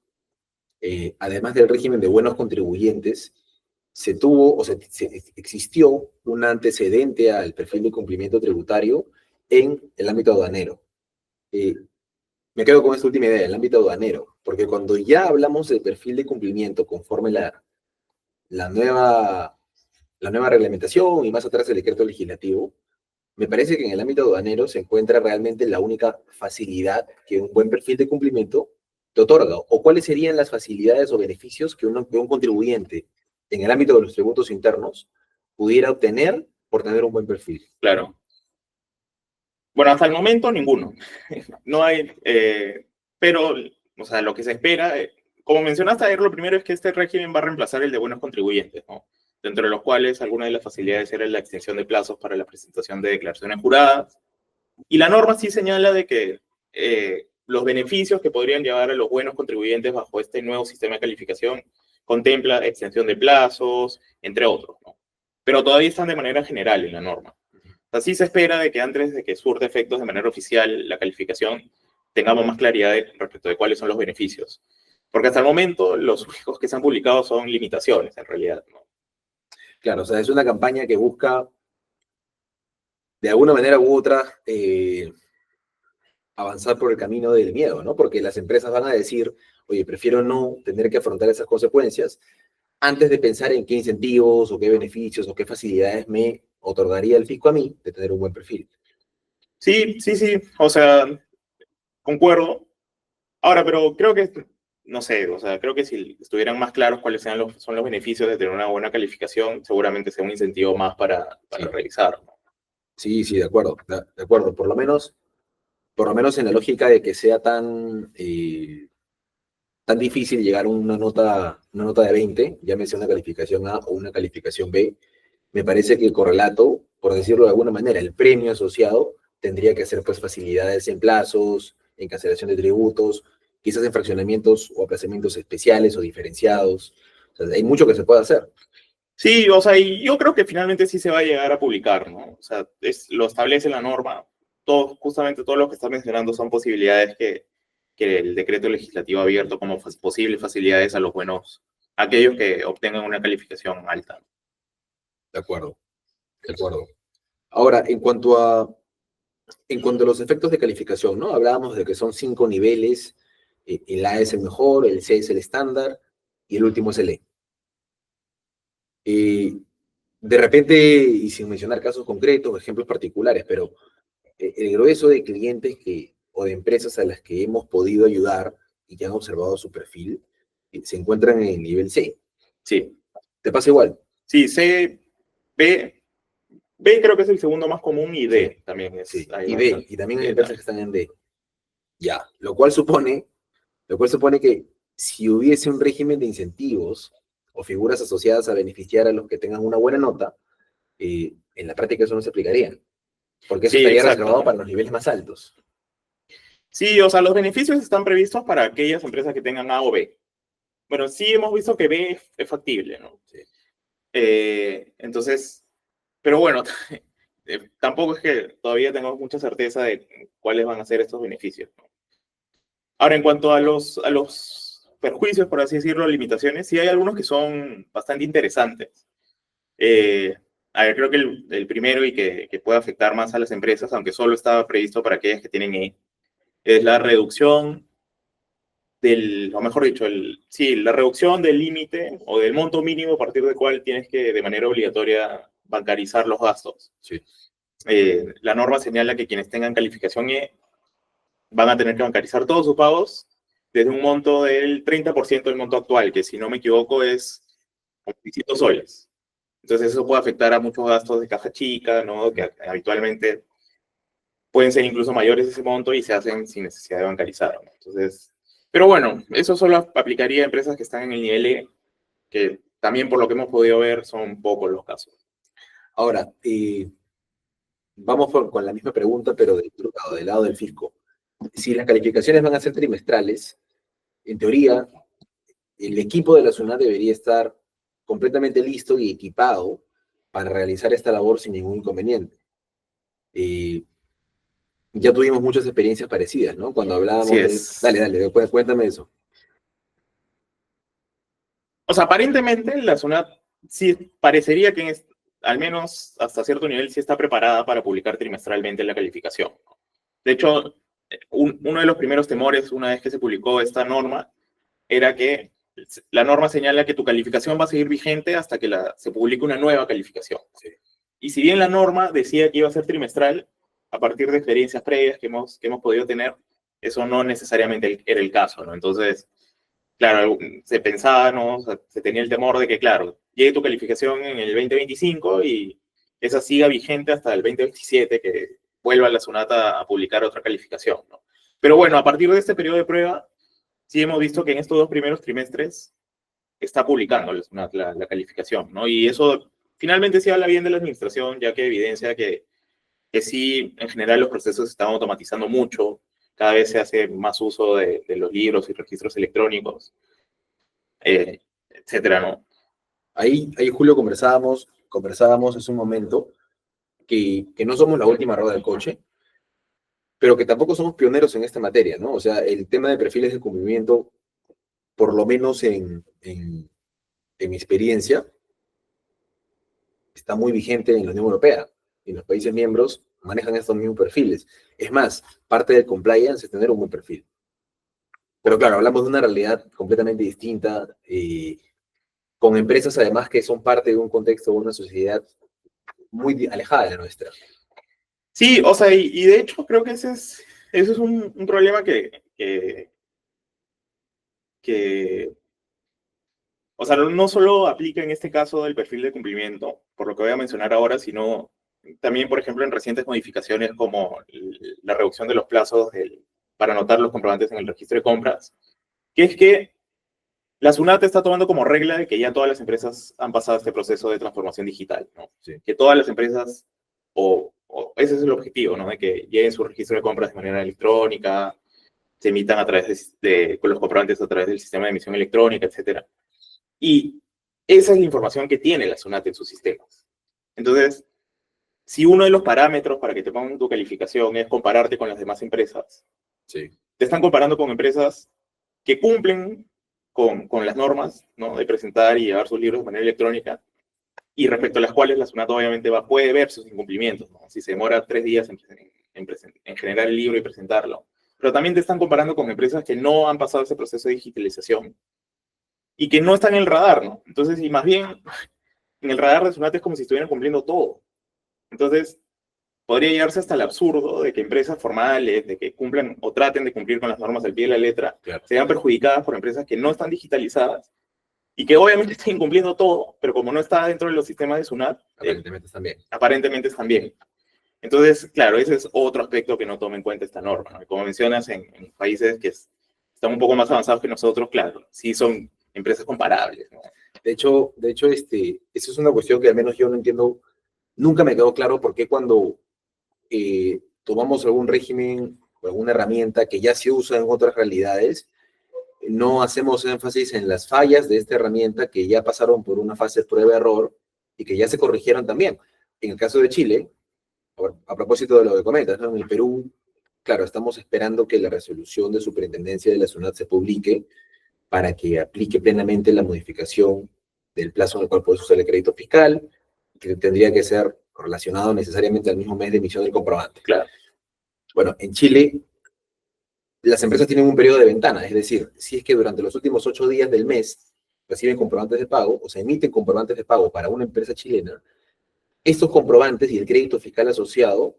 además del régimen de buenos contribuyentes, se tuvo o existió un antecedente al perfil de cumplimiento tributario en el ámbito aduanero. Me quedo con esta última idea, el ámbito aduanero, porque cuando ya hablamos del perfil de cumplimiento conforme la nueva, la nueva reglamentación y más atrás el decreto legislativo, me parece que en el ámbito aduanero se encuentra realmente la única facilidad que un buen perfil de cumplimiento te otorga, o cuáles serían las facilidades o beneficios que un contribuyente en el ámbito de los tributos internos pudiera obtener por tener un buen perfil. Claro. Bueno, hasta el momento ninguno. No hay, pero, o sea, lo que se espera, como mencionaste ayer, lo primero es que este régimen va a reemplazar el de buenos contribuyentes, ¿no? Dentro de los cuales algunas de las facilidades eran la extensión de plazos para la presentación de declaraciones juradas. Y la norma sí señala de que los beneficios que podrían llevar a los buenos contribuyentes bajo este nuevo sistema de calificación contempla extensión de plazos, entre otros, ¿no? Pero todavía están de manera general en la norma. Así se espera de que antes de que surta efectos de manera oficial la calificación, tengamos más claridad respecto de cuáles son los beneficios. Porque hasta el momento los únicos que se han publicado son limitaciones, en realidad, ¿no? Claro, o sea, es una campaña que busca, de alguna manera u otra, avanzar por el camino del miedo, ¿no? Porque las empresas van a decir, oye, prefiero no tener que afrontar esas consecuencias antes de pensar en qué incentivos o qué beneficios o qué facilidades me otorgaría el fisco a mí de tener un buen perfil. Sí, sí, sí, o sea, concuerdo. Ahora, pero creo que, no sé, o sea, creo que si estuvieran más claros cuáles son los beneficios de tener una buena calificación, seguramente sea un incentivo más para Sí. realizar, ¿no? Sí, sí, de acuerdo, de acuerdo. Por lo menos en la lógica de que sea tan difícil llegar a una nota de 20, llámese una calificación A o una calificación B, me parece que el correlato, por decirlo de alguna manera, el premio asociado tendría que ser pues facilidades en plazos, en cancelación de tributos, quizás en fraccionamientos o aplazamientos especiales o diferenciados. O sea, hay mucho que se puede hacer. Sí, o sea, y yo creo que finalmente sí se va a llegar a publicar, ¿no? O sea, lo establece la norma. Todo, justamente todo lo que estás mencionando son posibilidades que el decreto legislativo ha abierto como posibles facilidades a los buenos, aquellos que obtengan una calificación alta. De acuerdo, de acuerdo. Ahora, en cuanto a los efectos de calificación, ¿no? Hablábamos de que son 5 niveles, el A es el mejor, el C es el estándar y el último es el E. De repente, y sin mencionar casos concretos, ejemplos particulares, pero el grueso de clientes o de empresas a las que hemos podido ayudar y que han observado su perfil, se encuentran en el nivel C. Sí, ¿Te pasa igual? sí, C, B, B creo que es el segundo más común y D Sí, también es. sí. Hay Y D, bastante. y también hay D empresas también. que están en D. Ya, lo cual supone que si hubiese un régimen de incentivos o figuras asociadas a beneficiar a los que tengan una buena nota, en la práctica eso no se aplicaría, porque eso Sí, estaría exacto, reservado ¿no? para los niveles más altos. Sí, o sea, los beneficios están previstos para aquellas empresas que tengan A o B. Bueno, sí hemos visto que B es factible, ¿no? Sí. Entonces, pero bueno, tampoco es que todavía tengamos mucha certeza de cuáles van a ser estos beneficios, ¿no? Ahora, en cuanto a los perjuicios, por así decirlo, limitaciones, sí hay algunos que son bastante interesantes. Eh, a ver, creo que el primero y que puede afectar más a las empresas, aunque solo estaba previsto para aquellas que tienen E, es la reducción o mejor dicho, sí, la reducción del límite o del monto mínimo a partir del cual tienes que de manera obligatoria bancarizar los gastos. Sí. La norma señala que quienes tengan calificación E van a tener que bancarizar todos sus pagos desde un monto del 30% del monto actual, que si no me equivoco es como 600 soles. Entonces eso puede afectar a muchos gastos de caja chica, ¿no? Que habitualmente pueden ser incluso mayores de ese monto y se hacen sin necesidad de bancarizar, ¿no? Entonces, pero bueno, eso solo aplicaría a empresas que están en el nivel E, que también por lo que hemos podido ver son pocos los casos. Ahora, vamos con la misma pregunta, pero del lado del fisco. Si las calificaciones van a ser trimestrales, en teoría, el equipo de la SUNAT debería estar completamente listo y equipado para realizar esta labor sin ningún inconveniente. Ya tuvimos muchas experiencias parecidas, ¿no? Cuando Así hablábamos de... es. Dale, dale, cuéntame eso. O sea, aparentemente la zona sí parecería que al menos hasta cierto nivel sí está preparada para publicar trimestralmente la calificación. De hecho, uno de los primeros temores una vez que se publicó esta norma era que la norma señala que tu calificación va a seguir vigente hasta que se publique una nueva calificación. Sí. Y si bien la norma decía que iba a ser trimestral, a partir de experiencias previas que hemos podido tener, eso no necesariamente era el caso, ¿no? Entonces, claro, se pensaba, ¿no? O sea, se tenía el temor de que, claro, llegue tu calificación en el 2025 y esa siga vigente hasta el 2027, que vuelva la SUNAT a publicar otra calificación, ¿no? Pero bueno, a partir de este periodo de prueba, sí hemos visto que en estos 2 primeros trimestres está publicando la SUNAT la calificación, ¿no? Y eso finalmente sí habla bien de la administración, ya que evidencia que sí, en general los procesos se están automatizando mucho, cada vez se hace más uso de los libros y registros electrónicos, etcétera, ¿no? Ahí Julio, conversábamos hace un momento que no somos la última rueda del coche, pero que tampoco somos pioneros en esta materia, ¿no? O sea, el tema de perfiles de cumplimiento, por lo menos en mi experiencia, está muy vigente en la Unión Europea y los países miembros manejan estos mismos perfiles. Es más, parte del compliance es tener un buen perfil. Pero claro, hablamos de una realidad completamente distinta, con empresas además que son parte de un contexto, de una sociedad muy alejada de la nuestra. Sí, o sea, y de hecho creo que ese es un problema o sea, no solo aplica en este caso del perfil de cumplimiento, por lo que voy a mencionar ahora, sino también, por ejemplo, en recientes modificaciones como la reducción de los plazos para anotar los comprobantes en el registro de compras, que es que la SUNAT está tomando como regla de que ya todas las empresas han pasado este proceso de transformación digital, ¿no? Sí. Que todas las empresas, o ese es el objetivo, ¿no? De que lleguen su registro de compras de manera electrónica, se emitan a través con los comprobantes a través del sistema de emisión electrónica, etcétera. Y esa es la información que tiene la SUNAT en sus sistemas. Entonces, si uno de los parámetros para que te pongan tu calificación es compararte con las demás empresas, Sí. te están comparando con empresas que cumplen con las normas, ¿no? De presentar y llevar sus libros de manera electrónica, y respecto a las cuales la SUNAT obviamente puede ver sus incumplimientos, ¿no? Si se demora 3 días en generar el libro y presentarlo. Pero también te están comparando con empresas que no han pasado ese proceso de digitalización y que no están en el radar, ¿no? Entonces, y más bien, en el radar de SUNAT es como si estuvieran cumpliendo todo. Entonces, podría llegarse hasta el absurdo de que empresas formales, de que cumplan o traten de cumplir con las normas al pie de la letra, Claro. sean perjudicadas por empresas que no están digitalizadas y que obviamente estén cumpliendo todo, pero como no está dentro de los sistemas de SUNAT, aparentemente están bien. Entonces, claro, ese es otro aspecto que no toma en cuenta esta norma, ¿no? Y como mencionas, en países que están un poco más avanzados que nosotros, claro, sí son empresas comparables, ¿no? De hecho, eso es una cuestión que al menos yo no entiendo, nunca me quedó claro por qué cuando tomamos algún régimen o alguna herramienta que ya se usa en otras realidades, no hacemos énfasis en las fallas de esta herramienta que ya pasaron por una fase prueba-error y que ya se corrigieron también. En el caso de Chile, a propósito de lo que comentas, ¿no? En el Perú, claro, estamos esperando que la resolución de superintendencia de la SUNAT se publique para que aplique plenamente la modificación del plazo en el cual puedes usar el crédito fiscal, que tendría que ser relacionado necesariamente al mismo mes de emisión del comprobante. Claro. Bueno, en Chile, las empresas tienen un periodo de ventana, es decir, si es que durante los últimos 8 días del mes reciben comprobantes de pago o se emiten comprobantes de pago para una empresa chilena, estos comprobantes y el crédito fiscal asociado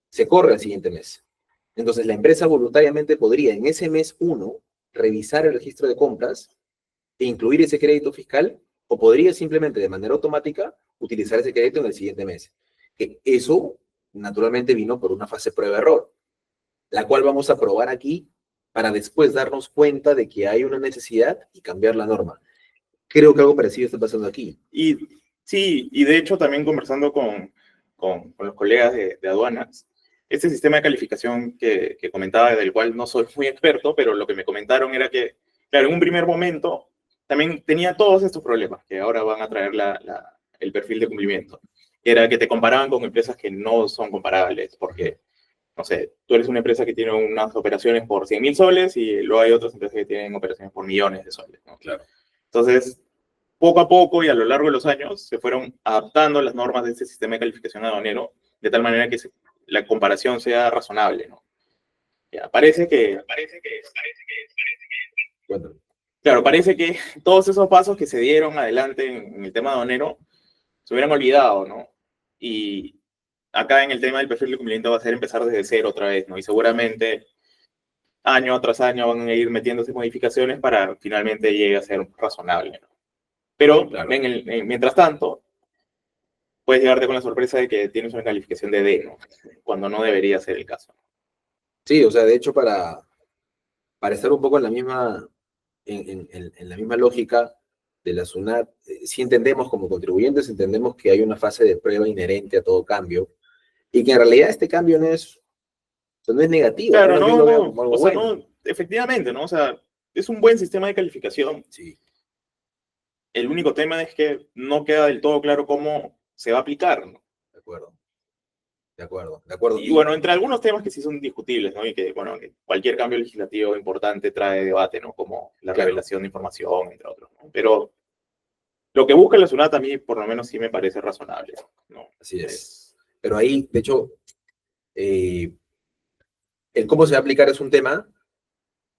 se corre al siguiente mes. Entonces, la empresa voluntariamente podría en ese mes 1 revisar el registro de compras e incluir ese crédito fiscal, o podría simplemente de manera automática utilizar ese crédito en el siguiente mes. Eso, naturalmente, vino por una fase prueba-error, la cual vamos a probar aquí para después darnos cuenta de que hay una necesidad y cambiar la norma. Creo que algo parecido está pasando aquí. Y sí, y de hecho también conversando con los colegas de aduanas, este sistema de calificación que comentaba, del cual no soy muy experto, pero lo que me comentaron era que, claro, en un primer momento también tenía todos estos problemas que ahora van a traer el perfil de cumplimiento. Era que te comparaban con empresas que no son comparables, porque, no sé, tú eres una empresa que tiene unas operaciones por 100.000 soles y luego hay otras empresas que tienen operaciones por millones de soles, ¿no? Claro. Entonces, poco a poco y a lo largo de los años se fueron adaptando las normas de este sistema de calificación aduanero de tal manera que la comparación sea razonable, ¿no? Ya, Bueno, claro, parece que todos esos pasos que se dieron adelante en el tema aduanero se hubieran olvidado, ¿no? Y acá en el tema del perfil de cumplimiento va a ser empezar desde cero otra vez, ¿no? Y seguramente año tras año van a ir metiéndose modificaciones para finalmente llegue a ser razonable, ¿no? Pero claro. mientras tanto, puedes llevarte con la sorpresa de que tienes una calificación de D, ¿no? Cuando no debería ser el caso. Sí, o sea, de hecho, para estar un poco en la misma, en la misma lógica de la SUNAT, sí entendemos como contribuyentes, entendemos que hay una fase de prueba inherente a todo cambio y que en realidad este cambio no es, o sea, no es negativo, al Claro, menos yo lo veo no, como algo o sea, bueno. no, efectivamente, ¿no? O sea, es un buen sistema de calificación. Sí, El único tema es que no queda del todo claro cómo se va a aplicar, ¿no? de acuerdo, de acuerdo, de acuerdo. Y bueno, entre algunos temas que sí son discutibles, ¿no? Y que, bueno, que cualquier cambio legislativo importante trae debate, ¿no? Como la Claro. revelación de información, entre otros, ¿no? Pero lo que busca la SUNAT a mí, por lo menos, sí me parece razonable, ¿no? Así es. Pero ahí, de hecho, el cómo se va a aplicar es un tema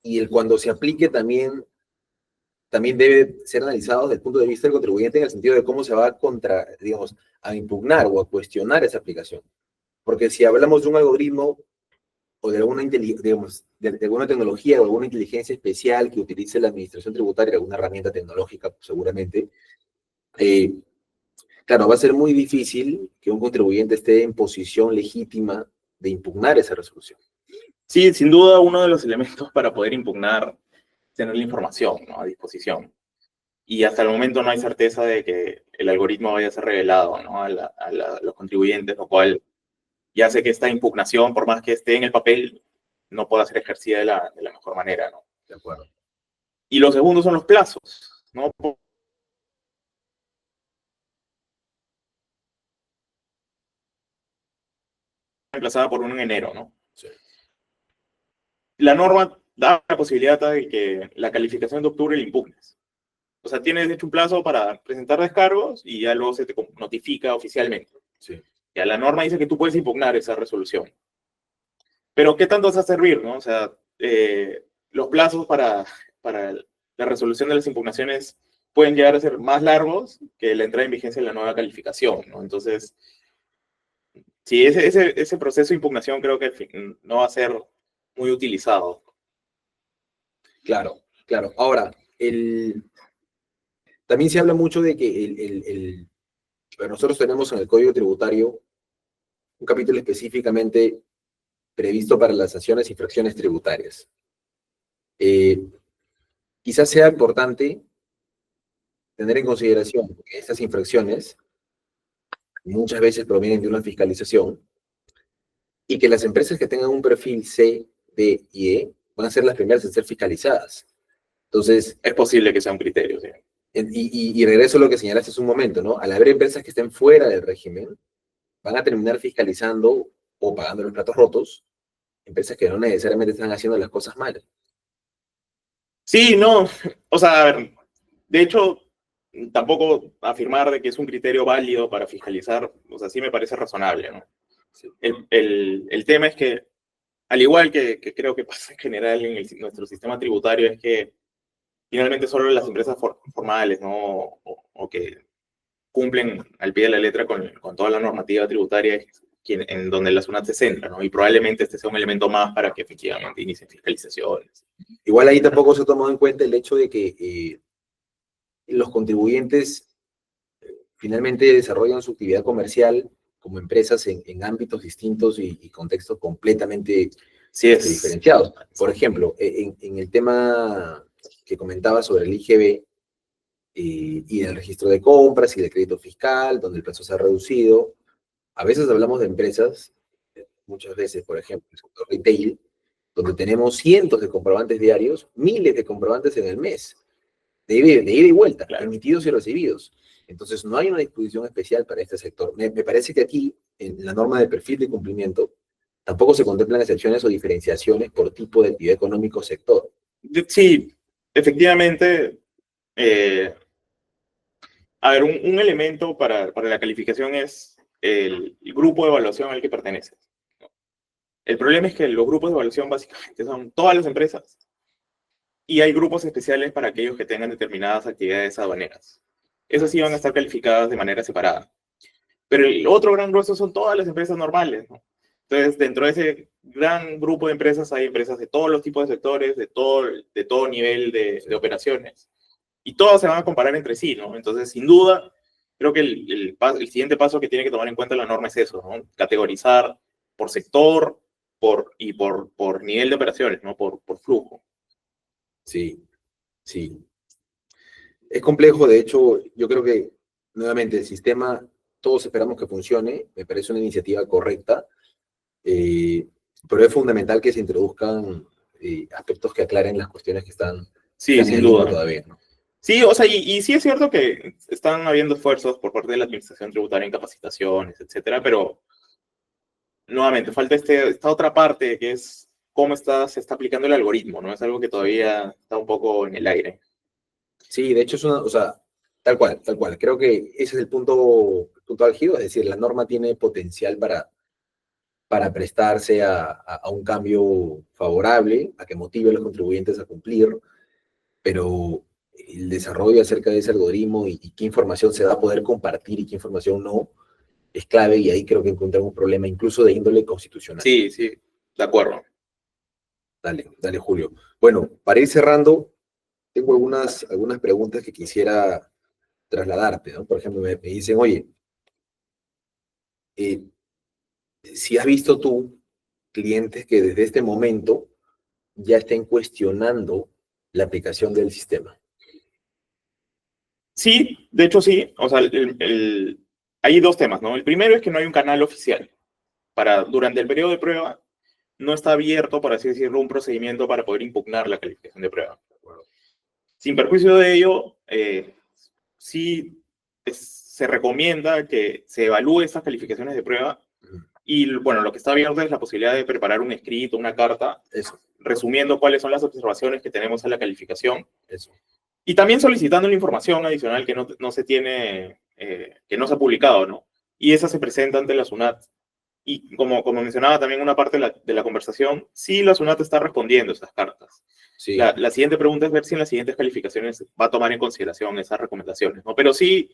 y el cuando se aplique también debe ser analizado desde el punto de vista del contribuyente en el sentido de cómo se va a digamos, a impugnar o a cuestionar esa aplicación. Porque si hablamos de un algoritmo o de alguna, digamos, de alguna tecnología o alguna inteligencia especial que utilice la administración tributaria, alguna herramienta tecnológica, pues, seguramente, claro, va a ser muy difícil que un contribuyente esté en posición legítima de impugnar esa resolución. Sí, sin duda uno de los elementos para poder impugnar es tener la información, ¿no? A disposición. Y hasta el momento no hay certeza de que el algoritmo vaya a ser revelado, ¿no? Los contribuyentes, lo cual ya hace que esta impugnación, por más que esté en el papel, no pueda ser ejercida de la mejor manera, ¿no? De acuerdo. Y lo segundo son los plazos, ¿no? Reemplazada por uno en enero, ¿no? Sí. La norma da la posibilidad de que la calificación de octubre la impugnes. O sea, tienes hecho un plazo para presentar descargos y ya luego se te notifica oficialmente. Sí. Ya la norma dice que tú puedes impugnar esa resolución. Pero ¿qué tanto va a servir, no? O sea, los plazos para la resolución de las impugnaciones pueden llegar a ser más largos que la entrada en vigencia de la nueva calificación, ¿no? Entonces, sí, ese proceso de impugnación creo que al fin, no va a ser muy utilizado. Claro, claro. Ahora, también se habla mucho de que nosotros tenemos en el Código Tributario un capítulo específicamente previsto para las sanciones e infracciones tributarias. Quizás sea importante tener en consideración que estas infracciones muchas veces provienen de una fiscalización y que las empresas que tengan un perfil C, D y E van a ser las primeras en ser fiscalizadas. Entonces, Es posible que sea un criterio, sí. y regreso a lo que señalaste hace un momento, ¿no? Al haber empresas que estén fuera del régimen, van a terminar fiscalizando o pagando los platos rotos empresas que no necesariamente están haciendo las cosas mal. Sí, no, o sea, a ver, de hecho, tampoco afirmar de que es un criterio válido para fiscalizar, o sea, sí me parece razonable, ¿no? Sí. El tema es que, al igual que creo que pasa en general en nuestro sistema tributario, es que finalmente solo las empresas formales, ¿no? O que cumplen al pie de la letra con toda la normativa tributaria es en donde la SUNAT se centra, ¿no? Y probablemente este sea un elemento más para que efectivamente inicien fiscalizaciones. Igual ahí tampoco se ha tomado en cuenta el hecho de que los contribuyentes finalmente desarrollan su actividad comercial como empresas en ámbitos distintos y contextos completamente Sí, diferenciados. Por ejemplo, en el tema que comentaba sobre el IGB y el registro de compras y de crédito fiscal, donde el plazo se ha reducido, a veces hablamos de empresas, muchas veces, por ejemplo, el sector retail, donde tenemos cientos de comprobantes diarios, miles de comprobantes en el mes, de ida y vuelta, claro. emitidos y recibidos. Entonces, no hay una disposición especial para este sector. Me parece que aquí, en la norma de perfil de cumplimiento, tampoco se contemplan excepciones o diferenciaciones por tipo de actividad económico o sector. Sí, efectivamente, A ver, un elemento para la calificación es el grupo de evaluación al que perteneces. El problema es que los grupos de evaluación básicamente son todas las empresas y hay grupos especiales para aquellos que tengan determinadas actividades aduaneras. Esas sí van a estar calificadas de manera separada. Pero el otro gran grueso son todas las empresas normales, ¿no? Entonces, dentro de ese gran grupo de empresas hay empresas de todos los tipos de sectores, de todo nivel de operaciones. Y todas se van a comparar entre sí, ¿no? Entonces, sin duda, creo que el siguiente paso que tiene que tomar en cuenta la norma es eso, ¿no? Categorizar por sector por nivel de operaciones, ¿no? Por flujo. Sí, sí. Es complejo, de hecho, yo creo que, nuevamente, el sistema, todos esperamos que funcione, me parece una iniciativa correcta, pero es fundamental que se introduzcan aspectos que aclaren las cuestiones que Sí, están en sin el limbo duda. todavía, ¿no? Sí, o sea, y sí es cierto que están habiendo esfuerzos por parte de la administración tributaria en capacitaciones, etcétera, pero nuevamente falta esta otra parte que es cómo se está aplicando el algoritmo, ¿no? Es algo que todavía está un poco en el aire. Sí, de hecho es una, o sea, tal cual, tal cual. Creo que ese es el punto álgido, es decir, la norma tiene potencial para prestarse a un cambio favorable, a que motive a los contribuyentes a cumplir, pero el desarrollo acerca de ese algoritmo y qué información se va a poder compartir y qué información no, es clave y ahí creo que encontramos un problema incluso de índole constitucional. Sí, sí, de acuerdo. Dale, dale, Julio. Bueno, para ir cerrando, tengo algunas preguntas que quisiera trasladarte, ¿no? Por ejemplo, me dicen, oye, eh, si has visto tú clientes que desde este momento ya estén cuestionando la aplicación del sistema. Sí, de hecho sí. O sea, hay dos temas, ¿no? El primero es que no hay un canal oficial. Durante el periodo de prueba, no está abierto, por así decirlo, un procedimiento para poder impugnar la calificación de prueba. Sin perjuicio de ello, sí se recomienda que se evalúe estas calificaciones de prueba y, bueno, lo que está abierto es la posibilidad de preparar un escrito, una carta, Eso, resumiendo cuáles son las observaciones que tenemos a la calificación eso. y también solicitando la información adicional que no se tiene, que no se ha publicado, ¿no? Y esa se presenta ante la SUNAT. Y como mencionaba también una parte de la conversación, sí la SUNAT está respondiendo esas cartas. Sí, La siguiente pregunta es ver si en las siguientes calificaciones va a tomar en consideración esas recomendaciones, ¿no? Pero sí,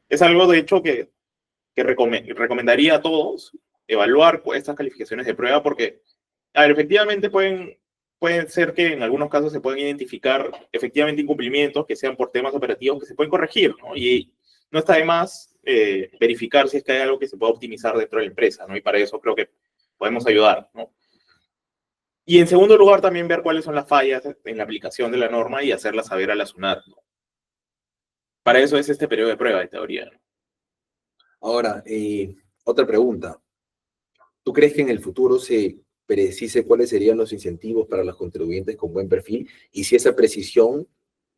es algo de hecho que recomendaría a todos evaluar estas calificaciones de prueba porque, a ver, efectivamente pueden ser que en algunos casos se pueden identificar efectivamente incumplimientos que sean por temas operativos que se pueden corregir, ¿no? Y no está de más verificar si es que hay algo que se pueda optimizar dentro de la empresa, ¿no? Y para eso creo que podemos ayudar, ¿no? Y en segundo lugar, también ver cuáles son las fallas en la aplicación de la norma y hacerlas saber a la SUNAT, ¿no? Para eso es este periodo de prueba, de teoría, ¿no? ahora, otra pregunta. ¿Tú crees que en el futuro se precise cuáles serían los incentivos para los contribuyentes con buen perfil? Y si esa precisión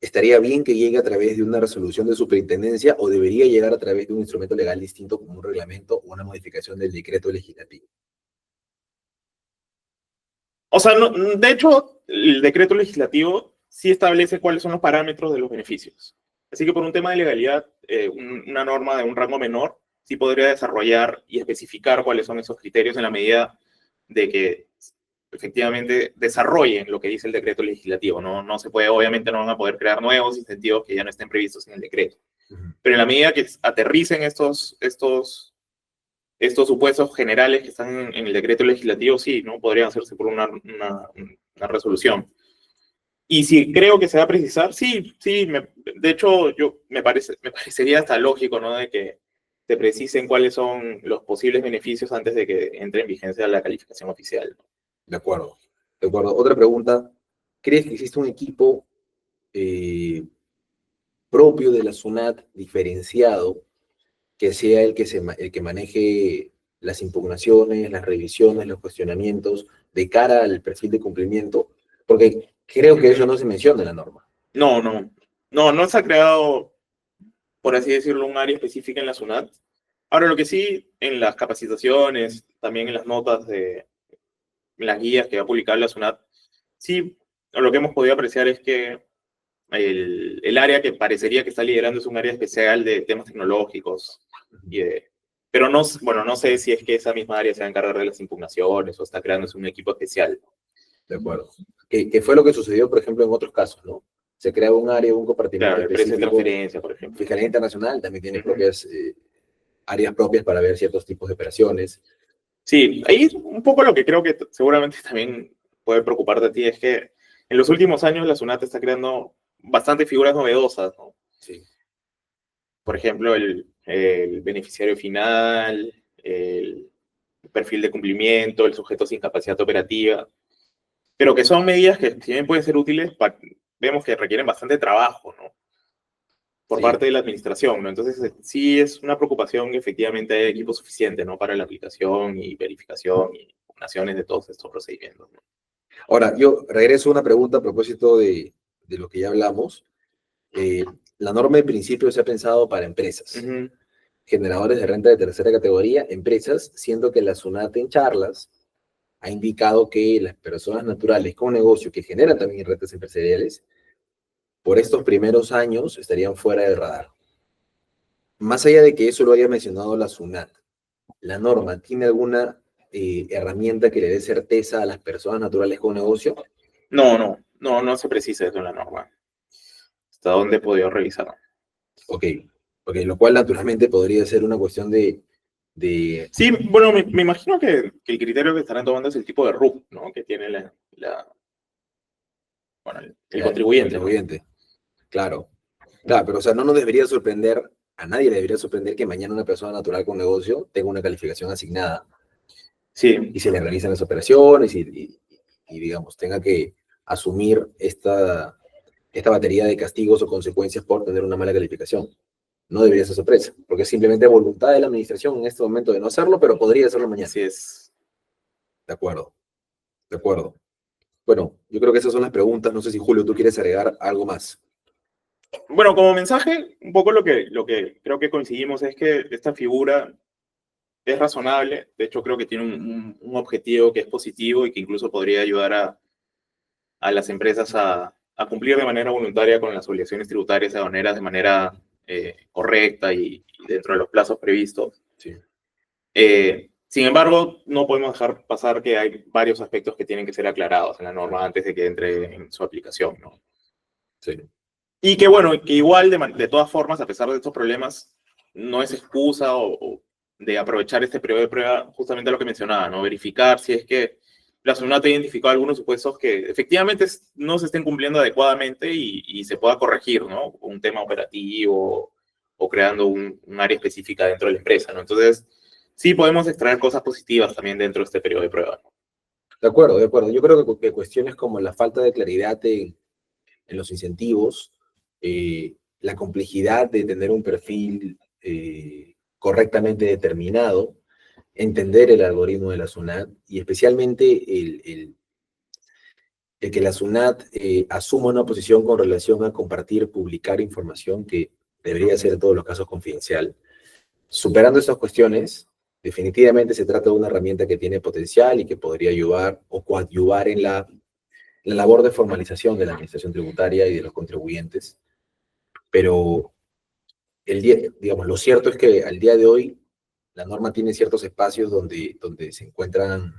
estaría bien que llegue a través de una resolución de superintendencia o debería llegar a través de un instrumento legal distinto como un reglamento o una modificación del decreto legislativo. O sea, de hecho, el decreto legislativo sí establece cuáles son los parámetros de los beneficios. Así que por un tema de legalidad, una norma de un rango menor sí podría desarrollar y especificar cuáles son esos criterios en la medida de que efectivamente desarrollen lo que dice el decreto legislativo. No se puede, obviamente no van a poder crear nuevos incentivos que ya no estén previstos en el decreto. Pero en la medida que aterricen estos supuestos generales que están en el decreto legislativo, sí, ¿no? Podrían hacerse por una resolución. Y si creo que se va a precisar, sí, sí, de hecho, me parecería hasta lógico, ¿no? De que se precisen cuáles son los posibles beneficios antes de que entre en vigencia la calificación oficial, ¿no? De acuerdo. De acuerdo. Otra pregunta. ¿Crees que existe un equipo eh, propio de la SUNAT diferenciado que sea el que maneje las impugnaciones, las revisiones, los cuestionamientos de cara al perfil de cumplimiento? Porque creo que eso no se menciona en la norma. No se ha creado, por así decirlo, un área específica en la SUNAT. Ahora, lo que sí, en las capacitaciones, también en las notas en las guías que va a publicar la SUNAT, sí, lo que hemos podido apreciar es que el área que parecería que está liderando es un área especial de temas tecnológicos. Pero no, bueno, no sé si es que esa misma área se va a encargar de las impugnaciones o está creándose un equipo especial. De acuerdo. Que fue lo que sucedió, por ejemplo, en otros casos, ¿no? Se crea un área, un compartimento Claro, el precio de específico. transferencia, por ejemplo. Fiscalía Internacional también tiene propias áreas propias para ver ciertos tipos de operaciones. Sí, ahí un poco lo que creo que seguramente también puede preocuparte a ti es que en los últimos años la SUNAT está creando bastantes figuras novedosas, ¿no? Sí. Por ejemplo, el beneficiario final, el perfil de cumplimiento, el sujeto sin capacidad operativa, pero que son medidas que si bien pueden ser útiles, vemos que requieren bastante trabajo, ¿no? Por Sí. parte de la administración, ¿no? Entonces, sí es una preocupación que efectivamente hay equipo suficiente, ¿no? Para la aplicación y verificación y impugnaciones de todos estos procedimientos, ¿no? Ahora, yo regreso a una pregunta a propósito de lo que ya hablamos. La norma de principio se ha pensado para empresas, generadores de renta de tercera categoría, empresas, siendo que la SUNAT en charlas ha indicado que las personas naturales con negocio que generan también rentas empresariales, por estos primeros años estarían fuera del radar. Más allá de que eso lo haya mencionado la SUNAT, ¿la norma tiene alguna herramienta que le dé certeza a las personas naturales con negocio? No se precisa eso en la norma. ¿Hasta dónde he podido revisar? Ok, lo cual naturalmente podría ser una cuestión de... Sí, bueno, me imagino que el criterio que estarán tomando es el tipo de RUC, ¿no? Que tiene bueno, el contribuyente, ¿no? Claro. Claro, pero o sea, no nos debería sorprender, a nadie le debería sorprender que mañana una persona natural con negocio tenga una calificación asignada Sí, y se le realizan las operaciones y digamos, tenga que asumir esta batería de castigos o consecuencias por tener una mala calificación. No debería ser sorpresa, porque es simplemente voluntad de la administración en este momento de no hacerlo, pero podría hacerlo mañana. así es. De acuerdo, de acuerdo. Bueno, yo creo que esas son las preguntas. No sé si Julio, tú quieres agregar algo más. Bueno, como mensaje, un poco lo que creo que coincidimos es que esta figura es razonable. De hecho, creo que tiene un objetivo que es positivo y que incluso podría ayudar a las empresas a cumplir de manera voluntaria con las obligaciones tributarias y aduaneras de manera correcta y dentro de los plazos previstos. Sí. Sin embargo, no podemos dejar pasar que hay varios aspectos que tienen que ser aclarados en la norma antes de que entre en su aplicación, ¿no? Sí. Y que bueno, que igual de todas formas, a pesar de estos problemas, no es excusa o de aprovechar este periodo de prueba justamente lo que mencionaba, ¿no? Verificar si es que la SUNAT ha identificado algunos supuestos que efectivamente no se estén cumpliendo adecuadamente y se pueda corregir, ¿no? Un tema operativo o creando un área específica dentro de la empresa, ¿no? Entonces, sí podemos extraer cosas positivas también dentro de este periodo de prueba, ¿no? De acuerdo, de acuerdo. Yo creo que cuestiones como la falta de claridad en los incentivos, la complejidad de tener un perfil correctamente determinado, entender el algoritmo de la SUNAT y especialmente el que la SUNAT asuma una posición con relación a compartir, publicar información que debería ser en todos los casos confidencial. Superando estas cuestiones, definitivamente se trata de una herramienta que tiene potencial y que podría ayudar o coadyuvar en la labor de formalización de la administración tributaria y de los contribuyentes. Pero digamos, lo cierto es que al día de hoy la norma tiene ciertos espacios donde se encuentran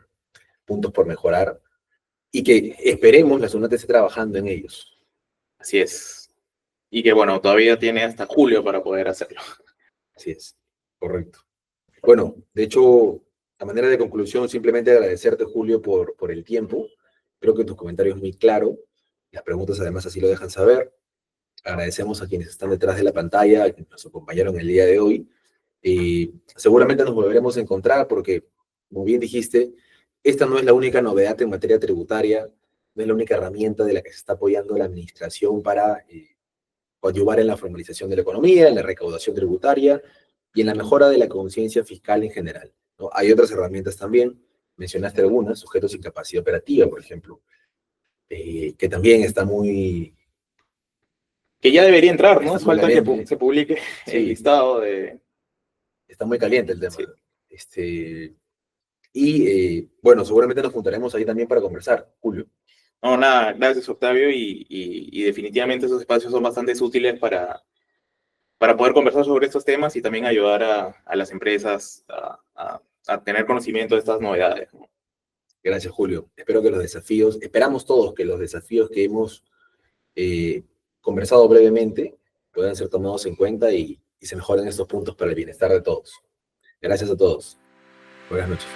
puntos por mejorar y que esperemos la SUNAT esté trabajando en ellos. Así es. Y que bueno, todavía tiene hasta julio para poder hacerlo. Así es, correcto. Bueno, de hecho, a manera de conclusión, simplemente agradecerte, Julio, por el tiempo. Creo que tus comentarios muy claro. Las preguntas además así lo dejan saber. Agradecemos a quienes están detrás de la pantalla, a quienes nos acompañaron el día de hoy. Seguramente nos volveremos a encontrar porque, como bien dijiste, esta no es la única novedad en materia tributaria, no es la única herramienta de la que se está apoyando la administración para coadyuvar en la formalización de la economía, en la recaudación tributaria y en la mejora de la conciencia fiscal en general, ¿no? Hay otras herramientas también, mencionaste algunas, sujetos sin capacidad operativa, por ejemplo, que también está muy... Que ya debería entrar, ¿no? Está Es muy falta que caliente. se publique el Sí, listado de... está muy caliente el tema. Sí, Bueno, seguramente nos juntaremos ahí también para conversar, Julio. No, nada, gracias Octavio y definitivamente esos espacios son bastante útiles para poder conversar sobre estos temas y también ayudar a las empresas a tener conocimiento de estas novedades, ¿no? Gracias, Julio. Espero que los desafíos, esperamos todos que los desafíos que hemos conversado brevemente puedan ser tomados en cuenta y se mejoren estos puntos para el bienestar de todos. Gracias a todos. Buenas noches.